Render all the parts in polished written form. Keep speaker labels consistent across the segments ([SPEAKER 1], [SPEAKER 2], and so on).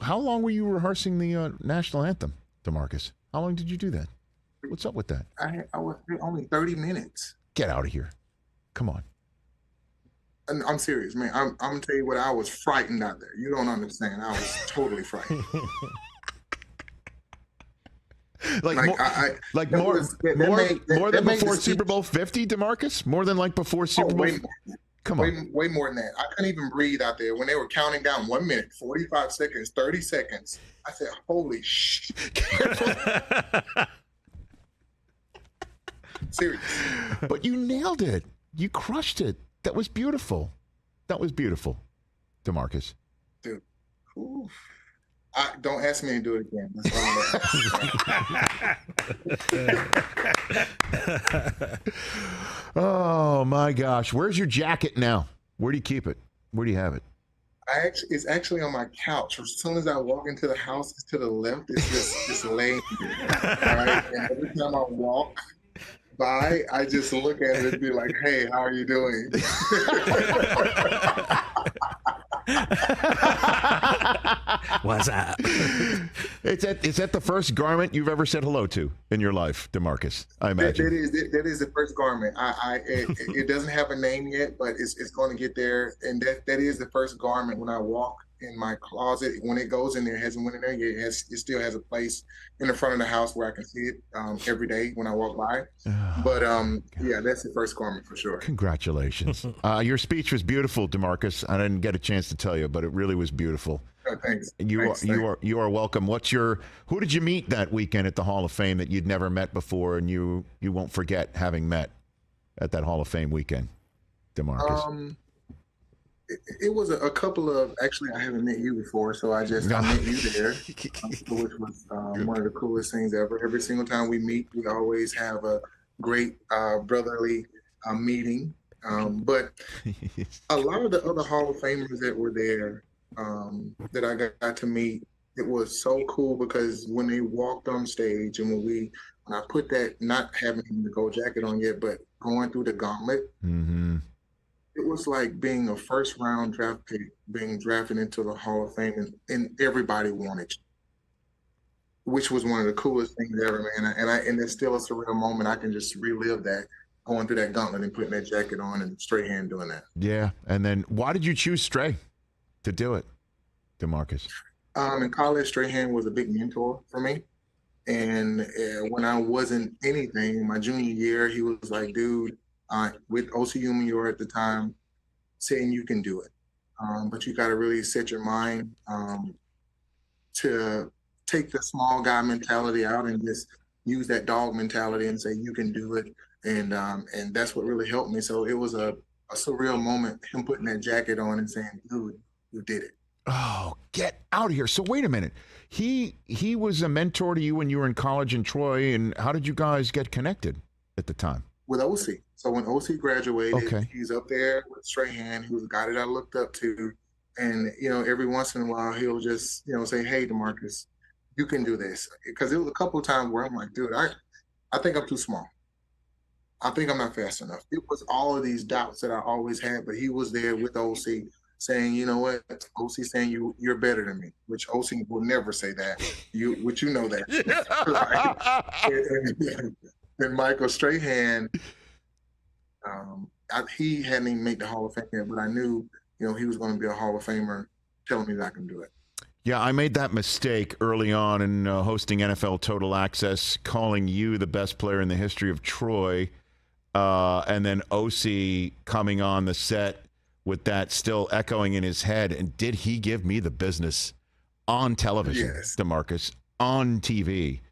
[SPEAKER 1] how long were you rehearsing the national anthem, Demarcus? How long did you do that? What's up with that?
[SPEAKER 2] I was only 30 minutes.
[SPEAKER 1] Get out of here. Come on.
[SPEAKER 2] And I'm serious, man. I'm gonna tell you what, I was frightened out there. You don't understand. I was totally frightened.
[SPEAKER 1] More than before Super Bowl 50, Demarcus? More than like before Super Bowl? Come on.
[SPEAKER 2] Way more than that. I couldn't even breathe out there. When they were counting down 1 minute, 45 seconds, 30 seconds, I said, holy shit. Seriously.
[SPEAKER 1] But you nailed it. You crushed it. That was beautiful. That was beautiful, Demarcus.
[SPEAKER 2] Dude. Ooh. Don't ask me to do it again.
[SPEAKER 1] Oh, my gosh. Where's your jacket now? Where do you keep it? Where do you have it?
[SPEAKER 2] It's actually on my couch. As soon as I walk into the house, it's to the left. It's just laying there. All right? And every time I walk by, I just look at it and be like, hey, how are you doing?
[SPEAKER 3] What's up?
[SPEAKER 1] Is that the first garment you've ever said hello to in your life, Demarcus? I imagine.
[SPEAKER 2] That is the first garment. It doesn't have a name yet, but it's going to get there. And that is the first garment when I walk in my closet. When it goes in there, it hasn't went in there yet. It still has a place in the front of the house where I can see it every day when I walk by. But yeah, that's the first garment for sure.
[SPEAKER 1] Congratulations. Your speech was beautiful, Demarcus. I didn't get a chance to tell you, but it really was beautiful.
[SPEAKER 2] Oh, thanks.
[SPEAKER 1] You are welcome. Who did you meet that weekend at the Hall of Fame that you'd never met before, and you won't forget having met at that Hall of Fame weekend, Demarcus?
[SPEAKER 2] It was a couple of, actually, I haven't met you before, so I met you there, which was one of the coolest things ever. Every single time we meet, we always have a great brotherly meeting. But a lot of the other Hall of Famers that were there that I got to meet, it was so cool because when they walked on stage and when I put that, not having the gold jacket on yet, but going through the gauntlet, it was like being a first-round draft pick, being drafted into the Hall of Fame, and everybody wanted you, which was one of the coolest things ever, man. And it's still a surreal moment. I can just relive that, going through that gauntlet and putting that jacket on and straight hand doing that.
[SPEAKER 1] Yeah, and then why did you choose Stray to do it, DeMarcus?
[SPEAKER 2] In college, Strahan was a big mentor for me. And when I wasn't anything, my junior year, he was like, dude, with OCU Mayor at the time, saying you can do it. But you got to really set your mind to take the small guy mentality out and just use that dog mentality and say you can do it. And that's what really helped me. So it was a surreal moment, him putting that jacket on and saying, dude, you did it.
[SPEAKER 1] Oh, get out of here. So wait a minute. He was a mentor to you when you were in college in Troy, and how did you guys get connected at the time?
[SPEAKER 2] With OC. So when OC graduated, he's up there with Strahan. He was a guy that I looked up to. And, every once in a while, he'll just, say, hey, DeMarcus, you can do this. Because it was a couple of times where I'm like, dude, I think I'm too small. I think I'm not fast enough. It was all of these doubts that I always had, but he was there with OC saying, you know what, OC saying you're better than me, which OC will never say that. You know that. And Michael Strahan, he hadn't even made the Hall of Fame yet, but I knew, he was going to be a Hall of Famer telling me that I can do it.
[SPEAKER 1] Yeah, I made that mistake early on in hosting NFL Total Access, calling you the best player in the history of Troy, and then OC coming on the set with that still echoing in his head. And did he give me the business on television,
[SPEAKER 2] yes.
[SPEAKER 1] DeMarcus, on TV?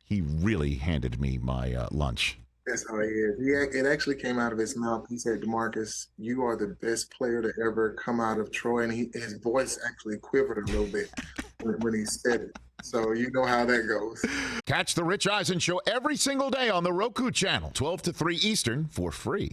[SPEAKER 1] He really handed me my lunch.
[SPEAKER 2] That's how he is. It actually came out of his mouth. He said, DeMarcus, you are the best player to ever come out of Troy. And his voice actually quivered a little bit when he said it. So you know how that goes.
[SPEAKER 1] Catch the Rich Eisen Show every single day on the Roku channel, 12 to 3 Eastern, for free.